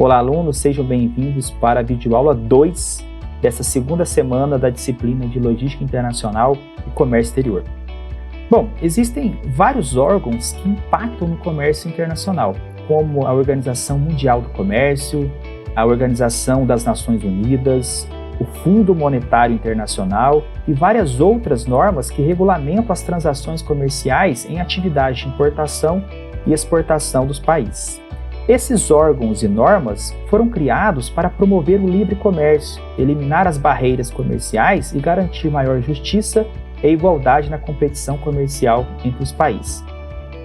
Olá, alunos, sejam bem-vindos para a videoaula 2 dessa segunda semana da disciplina de Logística Internacional e Comércio Exterior. Bom, existem vários órgãos que impactam no comércio internacional, como a Organização Mundial do Comércio, a Organização das Nações Unidas, o Fundo Monetário Internacional e várias outras normas que regulamentam as transações comerciais em atividades de importação e exportação dos países. Esses órgãos e normas foram criados para promover o livre comércio, eliminar as barreiras comerciais e garantir maior justiça e igualdade na competição comercial entre os países.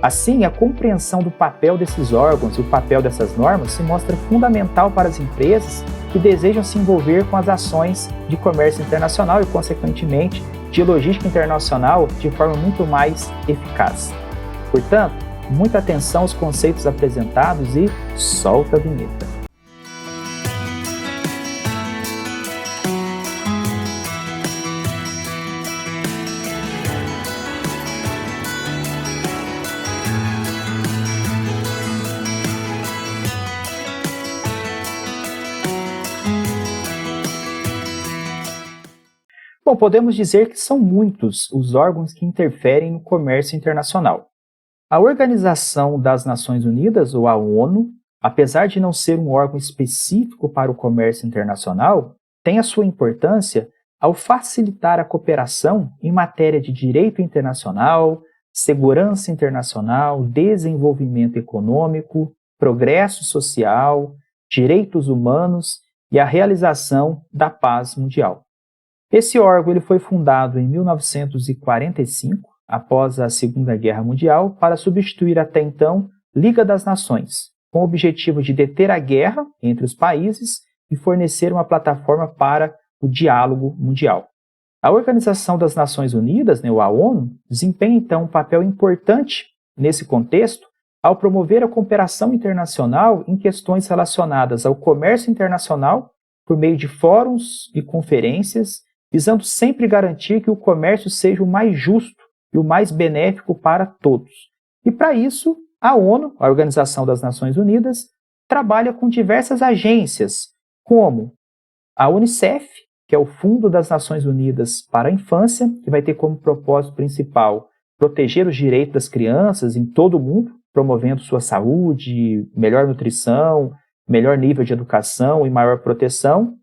Assim, a compreensão do papel desses órgãos e o papel dessas normas se mostra fundamental para as empresas que desejam se envolver com as ações de comércio internacional e, consequentemente, de logística internacional de forma muito mais eficaz. Portanto, muita atenção aos conceitos apresentados e solta a vinheta. Bom, podemos dizer que são muitos os órgãos que interferem no comércio internacional. A Organização das Nações Unidas, ou a ONU, apesar de não ser um órgão específico para o comércio internacional, tem a sua importância ao facilitar a cooperação em matéria de direito internacional, segurança internacional, desenvolvimento econômico, progresso social, direitos humanos e a realização da paz mundial. Esse órgão ele foi fundado em 1945, após a Segunda Guerra Mundial, para substituir até então Liga das Nações, com o objetivo de deter a guerra entre os países e fornecer uma plataforma para o diálogo mundial. A Organização das Nações Unidas, ou a ONU, desempenha então um papel importante nesse contexto ao promover a cooperação internacional em questões relacionadas ao comércio internacional por meio de fóruns e conferências, visando sempre garantir que o comércio seja o mais justo e o mais benéfico para todos. E para isso, a ONU, a Organização das Nações Unidas, trabalha com diversas agências, como a Unicef, que é o Fundo das Nações Unidas para a Infância, que vai ter como propósito principal proteger os direitos das crianças em todo o mundo, promovendo sua saúde, melhor nutrição, melhor nível de educação e maior proteção.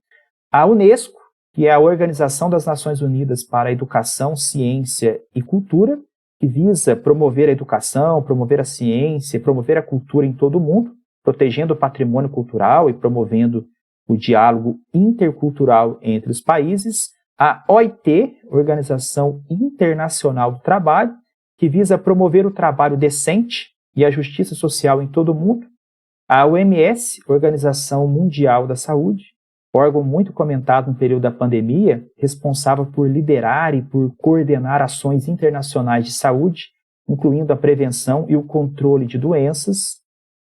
A Unesco, que é a Organização das Nações Unidas para a Educação, Ciência e Cultura, que visa promover a educação, promover a ciência, promover a cultura em todo o mundo, protegendo o patrimônio cultural e promovendo o diálogo intercultural entre os países. A OIT, Organização Internacional do Trabalho, que visa promover o trabalho decente e a justiça social em todo o mundo. A OMS, Organização Mundial da Saúde, órgão muito comentado no período da pandemia, responsável por liderar e por coordenar ações internacionais de saúde, incluindo a prevenção e o controle de doenças,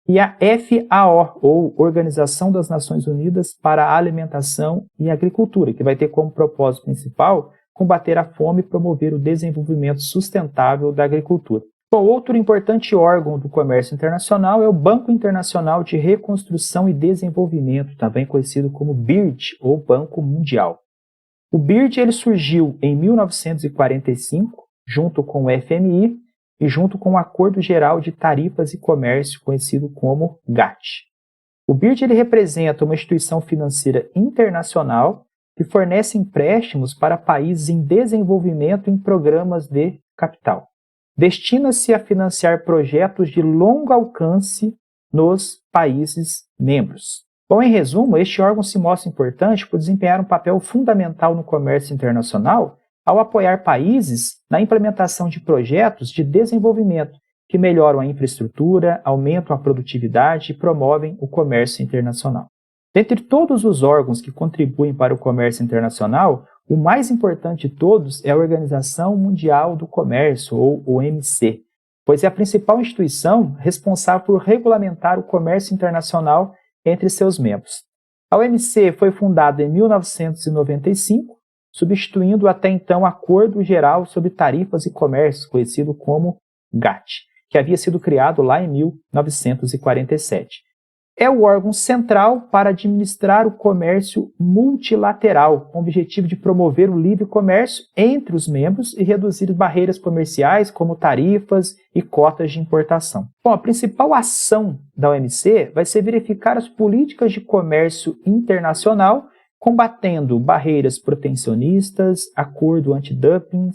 e a FAO, ou Organização das Nações Unidas para a Alimentação e Agricultura, que vai ter como propósito principal combater a fome e promover o desenvolvimento sustentável da agricultura. Bom, outro importante órgão do comércio internacional é o Banco Internacional de Reconstrução e Desenvolvimento, também conhecido como BIRD, ou Banco Mundial. O BIRD ele surgiu em 1945, junto com o FMI e junto com o Acordo Geral de Tarifas e Comércio, conhecido como GATT. O BIRD ele representa uma instituição financeira internacional que fornece empréstimos para países em desenvolvimento em programas de capital. Destina-se a financiar projetos de longo alcance nos países membros. Bom, em resumo, este órgão se mostra importante por desempenhar um papel fundamental no comércio internacional ao apoiar países na implementação de projetos de desenvolvimento que melhoram a infraestrutura, aumentam a produtividade e promovem o comércio internacional. Dentre todos os órgãos que contribuem para o comércio internacional, o mais importante de todos é a Organização Mundial do Comércio, ou OMC, pois é a principal instituição responsável por regulamentar o comércio internacional entre seus membros. A OMC foi fundada em 1995, substituindo até então o Acordo Geral sobre Tarifas e Comércio, conhecido como GATT, que havia sido criado lá em 1947. É o órgão central para administrar o comércio multilateral, com o objetivo de promover o livre comércio entre os membros e reduzir barreiras comerciais, como tarifas e cotas de importação. Bom, a principal ação da OMC vai ser verificar as políticas de comércio internacional, combatendo barreiras protecionistas, acordo anti-dumping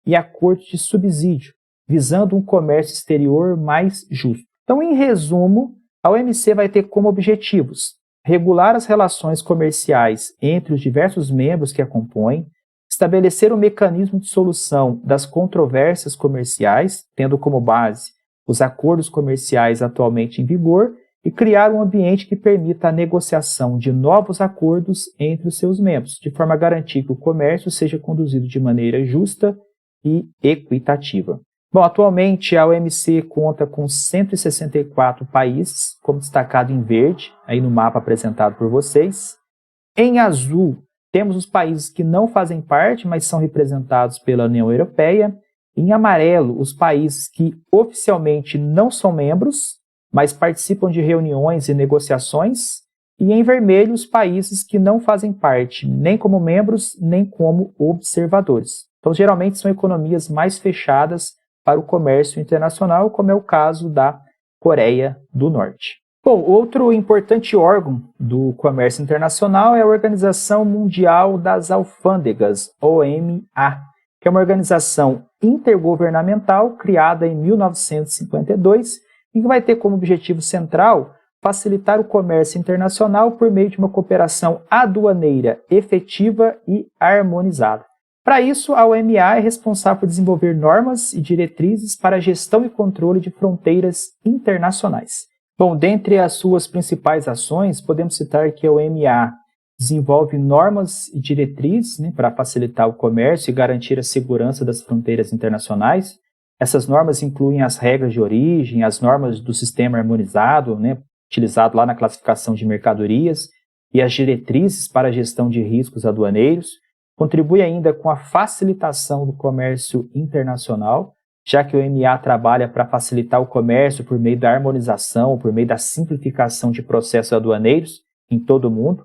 e acordos de subsídio, visando um comércio exterior mais justo. Então, em resumo, a OMC vai ter como objetivos regular as relações comerciais entre os diversos membros que a compõem, estabelecer um mecanismo de solução das controvérsias comerciais, tendo como base os acordos comerciais atualmente em vigor, e criar um ambiente que permita a negociação de novos acordos entre os seus membros, de forma a garantir que o comércio seja conduzido de maneira justa e equitativa. Bom, atualmente a OMC conta com 164 países, como destacado em verde, aí no mapa apresentado por vocês. Em azul, temos os países que não fazem parte, mas são representados pela União Europeia. Em amarelo, os países que oficialmente não são membros, mas participam de reuniões e negociações. E em vermelho, os países que não fazem parte, nem como membros, nem como observadores. Então, geralmente, são economias mais fechadas para o comércio internacional, como é o caso da Coreia do Norte. Bom, outro importante órgão do comércio internacional é a Organização Mundial das Alfândegas, OMA, que é uma organização intergovernamental criada em 1952 e que vai ter como objetivo central facilitar o comércio internacional por meio de uma cooperação aduaneira efetiva e harmonizada. Para isso, a OMA é responsável por desenvolver normas e diretrizes para a gestão e controle de fronteiras internacionais. Bom, dentre as suas principais ações, podemos citar que a OMA desenvolve normas e diretrizes, para facilitar o comércio e garantir a segurança das fronteiras internacionais. Essas normas incluem as regras de origem, as normas do sistema harmonizado, utilizado lá na classificação de mercadorias, e as diretrizes para a gestão de riscos aduaneiros. Contribui ainda com a facilitação do comércio internacional, já que o OMA trabalha para facilitar o comércio por meio da harmonização, por meio da simplificação de processos aduaneiros em todo o mundo.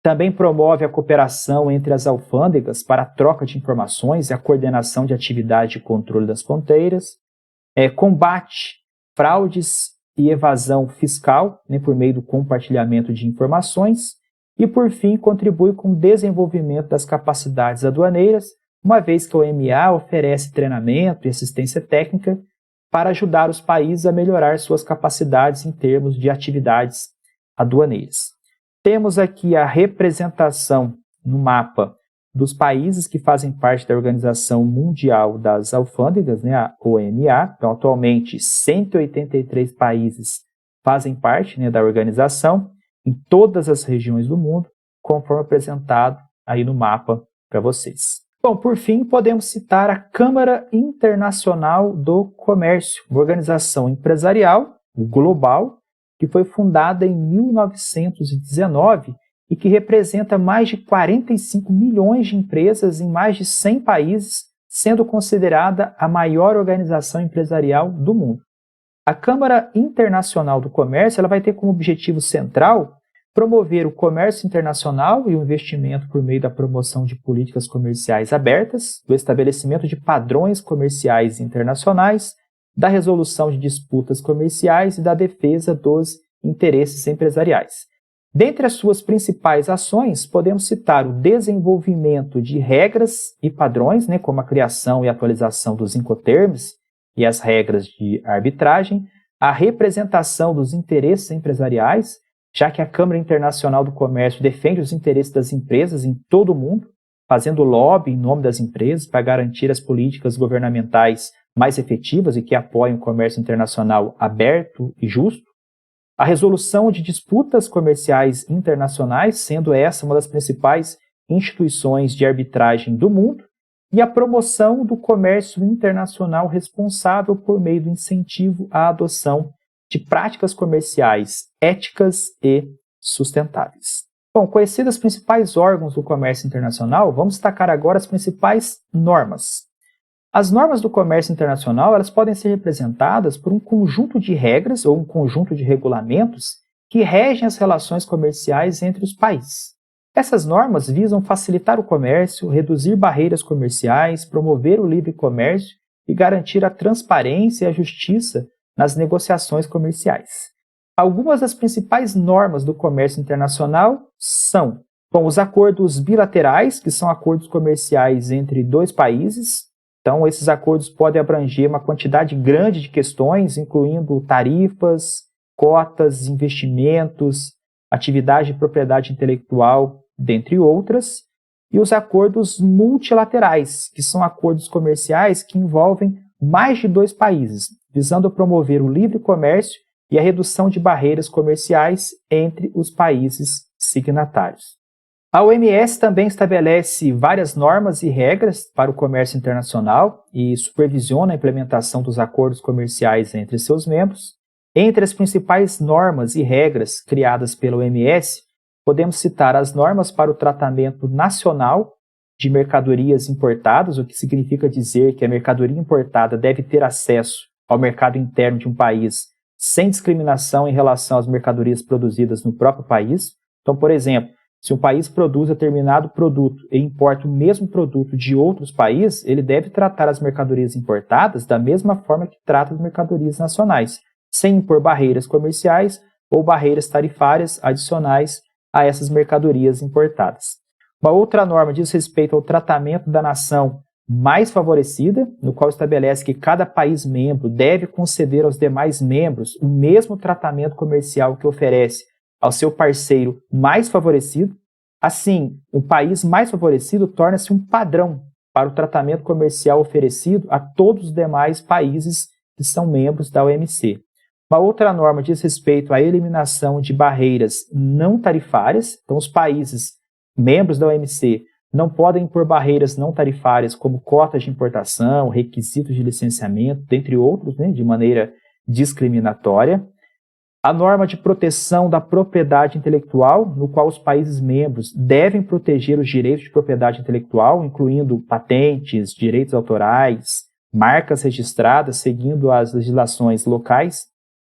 Também promove a cooperação entre as alfândegas para a troca de informações e a coordenação de atividade de controle das fronteiras. Combate fraudes e evasão fiscal, por meio do compartilhamento de informações. E, por fim, contribui com o desenvolvimento das capacidades aduaneiras, uma vez que a OMA oferece treinamento e assistência técnica para ajudar os países a melhorar suas capacidades em termos de atividades aduaneiras. Temos aqui a representação no mapa dos países que fazem parte da Organização Mundial das Alfândegas, a OMA. Então, atualmente, 183 países fazem parte da organização, em todas as regiões do mundo, conforme apresentado aí no mapa para vocês. Bom, por fim, podemos citar a Câmara Internacional do Comércio, uma organização empresarial global que foi fundada em 1919 e que representa mais de 45 milhões de empresas em mais de 100 países, sendo considerada a maior organização empresarial do mundo. A Câmara Internacional do Comércio ela vai ter como objetivo central promover o comércio internacional e o investimento por meio da promoção de políticas comerciais abertas, do estabelecimento de padrões comerciais internacionais, da resolução de disputas comerciais e da defesa dos interesses empresariais. Dentre as suas principais ações, podemos citar o desenvolvimento de regras e padrões, como a criação e atualização dos Incoterms e as regras de arbitragem, a representação dos interesses empresariais, já que a Câmara Internacional do Comércio defende os interesses das empresas em todo o mundo, fazendo lobby em nome das empresas para garantir as políticas governamentais mais efetivas e que apoiem o comércio internacional aberto e justo. A resolução de disputas comerciais internacionais, sendo essa uma das principais instituições de arbitragem do mundo, e a promoção do comércio internacional responsável por meio do incentivo à adoção de práticas comerciais éticas e sustentáveis. Bom, conhecidos os principais órgãos do comércio internacional, vamos destacar agora as principais normas. As normas do comércio internacional elas podem ser representadas por um conjunto de regras ou um conjunto de regulamentos que regem as relações comerciais entre os países. Essas normas visam facilitar o comércio, reduzir barreiras comerciais, promover o livre comércio e garantir a transparência e a justiça nas negociações comerciais. Algumas das principais normas do comércio internacional são, os acordos bilaterais, que são acordos comerciais entre dois países. Então, esses acordos podem abranger uma quantidade grande de questões, incluindo tarifas, cotas, investimentos, atividade de propriedade intelectual, dentre outras. E os acordos multilaterais, que são acordos comerciais que envolvem mais de dois países, visando promover o livre comércio e a redução de barreiras comerciais entre os países signatários. A OMS também estabelece várias normas e regras para o comércio internacional e supervisiona a implementação dos acordos comerciais entre seus membros. Entre as principais normas e regras criadas pela OMS, podemos citar as normas para o tratamento nacional de mercadorias importadas, o que significa dizer que a mercadoria importada deve ter acesso ao mercado interno de um país sem discriminação em relação às mercadorias produzidas no próprio país. Então, por exemplo, se um país produz determinado produto e importa o mesmo produto de outros países, ele deve tratar as mercadorias importadas da mesma forma que trata as mercadorias nacionais, sem impor barreiras comerciais ou barreiras tarifárias adicionais a essas mercadorias importadas. Uma outra norma diz respeito ao tratamento da nação mais favorecida, no qual estabelece que cada país membro deve conceder aos demais membros o mesmo tratamento comercial que oferece ao seu parceiro mais favorecido. Assim, o país mais favorecido torna-se um padrão para o tratamento comercial oferecido a todos os demais países que são membros da OMC. Uma outra norma diz respeito à eliminação de barreiras não tarifárias. Então, os países membros da OMC não podem impor barreiras não tarifárias como cotas de importação, requisitos de licenciamento, dentre outros, de maneira discriminatória. A norma de proteção da propriedade intelectual, no qual os países membros devem proteger os direitos de propriedade intelectual, incluindo patentes, direitos autorais, marcas registradas, seguindo as legislações locais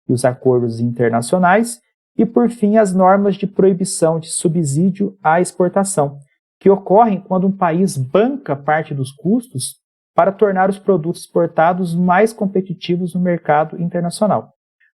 e os acordos internacionais. E, por fim, as normas de proibição de subsídio à exportação, que ocorrem quando um país banca parte dos custos para tornar os produtos exportados mais competitivos no mercado internacional.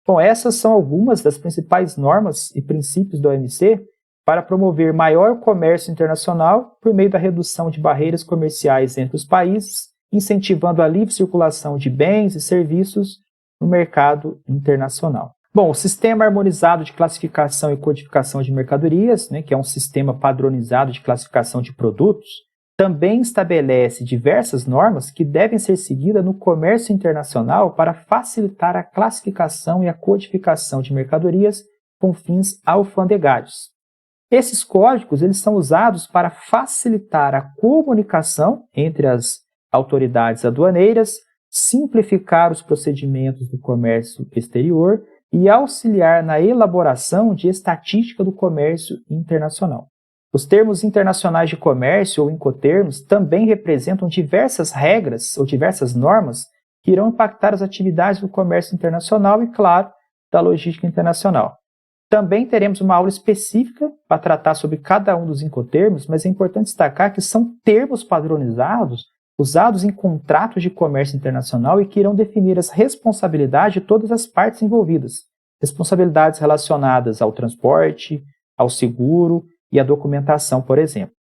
Bom, essas são algumas das principais normas e princípios da OMC para promover maior comércio internacional por meio da redução de barreiras comerciais entre os países, incentivando a livre circulação de bens e serviços no mercado internacional. Bom, o Sistema Harmonizado de Classificação e Codificação de Mercadorias, que é um sistema padronizado de classificação de produtos, também estabelece diversas normas que devem ser seguidas no comércio internacional para facilitar a classificação e a codificação de mercadorias com fins alfandegários. Esses códigos eles são usados para facilitar a comunicação entre as autoridades aduaneiras, simplificar os procedimentos do comércio exterior e auxiliar na elaboração de estatística do comércio internacional. Os termos internacionais de comércio ou incoterms também representam diversas regras ou diversas normas que irão impactar as atividades do comércio internacional e, claro, da logística internacional. Também teremos uma aula específica para tratar sobre cada um dos incoterms, mas é importante destacar que são termos padronizados usados em contratos de comércio internacional e que irão definir as responsabilidades de todas as partes envolvidas. Responsabilidades relacionadas ao transporte, ao seguro e à documentação, por exemplo.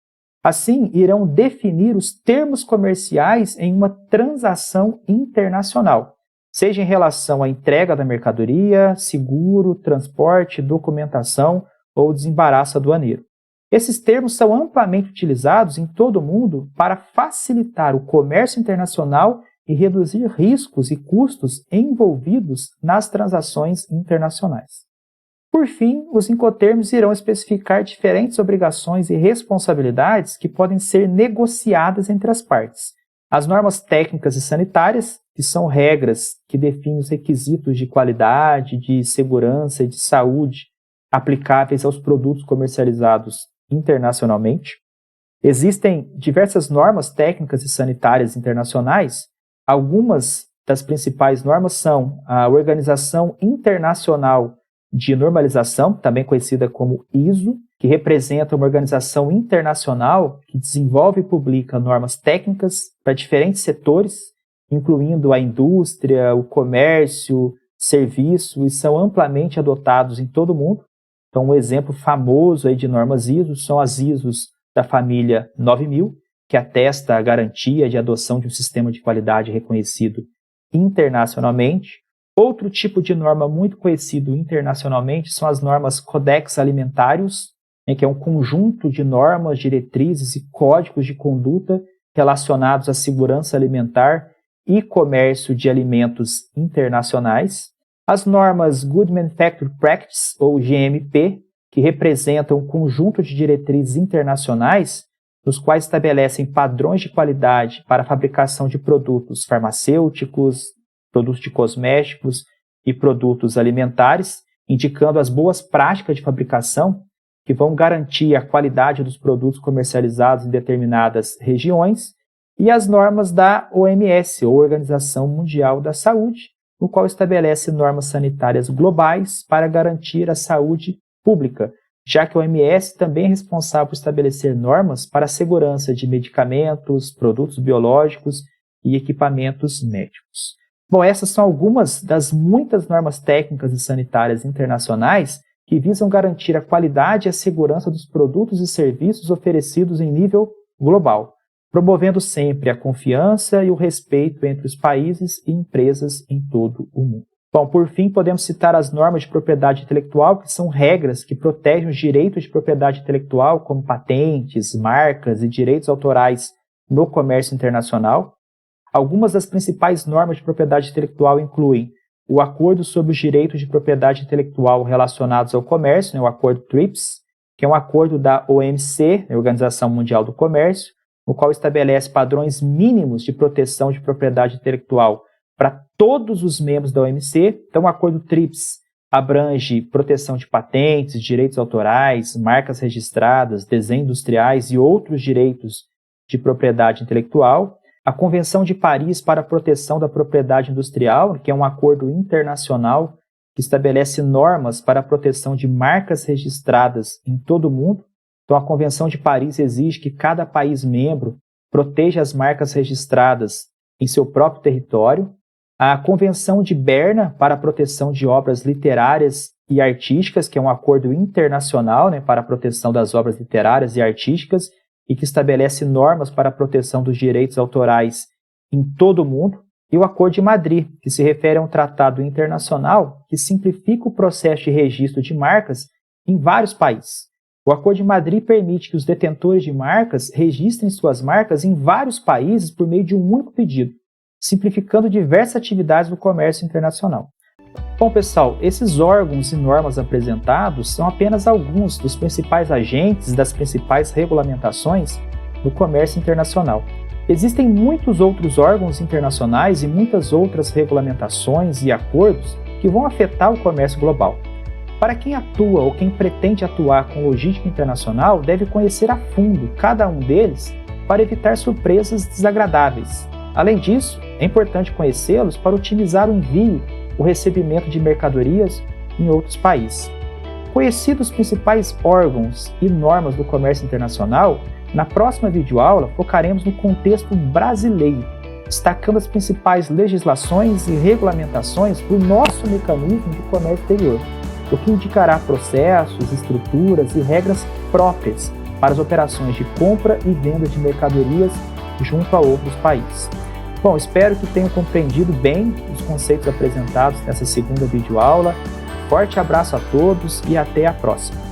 Assim, irão definir os termos comerciais em uma transação internacional, seja em relação à entrega da mercadoria, seguro, transporte, documentação ou desembaraço aduaneiro. Esses termos são amplamente utilizados em todo o mundo para facilitar o comércio internacional e reduzir riscos e custos envolvidos nas transações internacionais. Por fim, os incoterms irão especificar diferentes obrigações e responsabilidades que podem ser negociadas entre as partes. As normas técnicas e sanitárias, que são regras que definem os requisitos de qualidade, de segurança e de saúde aplicáveis aos produtos comercializados internacionalmente. Existem diversas normas técnicas e sanitárias internacionais. Algumas das principais normas são a Organização Internacional de normalização, também conhecida como ISO, que representa uma organização internacional que desenvolve e publica normas técnicas para diferentes setores, incluindo a indústria, o comércio, serviço, e são amplamente adotados em todo o mundo. Então, um exemplo famoso aí de normas ISO são as ISOs da família 9000, que atesta a garantia de adoção de um sistema de qualidade reconhecido internacionalmente. Outro tipo de norma muito conhecido internacionalmente são as normas Codex Alimentários, que é um conjunto de normas, diretrizes e códigos de conduta relacionados à segurança alimentar e comércio de alimentos internacionais. As normas Good Manufacturing Practice, ou GMP, que representam um conjunto de diretrizes internacionais nos quais estabelecem padrões de qualidade para a fabricação de produtos farmacêuticos, produtos de cosméticos e produtos alimentares, indicando as boas práticas de fabricação que vão garantir a qualidade dos produtos comercializados em determinadas regiões, e as normas da OMS, ou Organização Mundial da Saúde, no qual estabelece normas sanitárias globais para garantir a saúde pública, já que a OMS também é responsável por estabelecer normas para a segurança de medicamentos, produtos biológicos e equipamentos médicos. Bom, essas são algumas das muitas normas técnicas e sanitárias internacionais que visam garantir a qualidade e a segurança dos produtos e serviços oferecidos em nível global, promovendo sempre a confiança e o respeito entre os países e empresas em todo o mundo. Bom, por fim, podemos citar as normas de propriedade intelectual, que são regras que protegem os direitos de propriedade intelectual, como patentes, marcas e direitos autorais no comércio internacional. Algumas das principais normas de propriedade intelectual incluem o Acordo sobre os Direitos de Propriedade Intelectual Relacionados ao Comércio, o Acordo TRIPS, que é um acordo da OMC, a Organização Mundial do Comércio, no qual estabelece padrões mínimos de proteção de propriedade intelectual para todos os membros da OMC. Então, o Acordo TRIPS abrange proteção de patentes, direitos autorais, marcas registradas, desenhos industriais e outros direitos de propriedade intelectual. A Convenção de Paris para a Proteção da Propriedade Industrial, que é um acordo internacional que estabelece normas para a proteção de marcas registradas em todo o mundo. Então, a Convenção de Paris exige que cada país membro proteja as marcas registradas em seu próprio território. A Convenção de Berna para a proteção de obras literárias e artísticas, que é um acordo internacional, para a proteção das obras literárias e artísticas, e que estabelece normas para a proteção dos direitos autorais em todo o mundo. E o Acordo de Madrid, que se refere a um tratado internacional que simplifica o processo de registro de marcas em vários países. O Acordo de Madrid permite que os detentores de marcas registrem suas marcas em vários países por meio de um único pedido, simplificando diversas atividades do comércio internacional. Bom, pessoal, esses órgãos e normas apresentados são apenas alguns dos principais agentes das principais regulamentações do comércio internacional. Existem muitos outros órgãos internacionais e muitas outras regulamentações e acordos que vão afetar o comércio global. Para quem atua ou quem pretende atuar com logística internacional, deve conhecer a fundo cada um deles para evitar surpresas desagradáveis. Além disso, é importante conhecê-los para otimizar o envio, o recebimento de mercadorias em outros países. Conhecidos os principais órgãos e normas do comércio internacional, na próxima videoaula focaremos no contexto brasileiro, destacando as principais legislações e regulamentações do nosso mecanismo de comércio exterior, o que indicará processos, estruturas e regras próprias para as operações de compra e venda de mercadorias junto a outros países. Bom, espero que tenham compreendido bem os conceitos apresentados nessa segunda videoaula. Forte abraço a todos e até a próxima!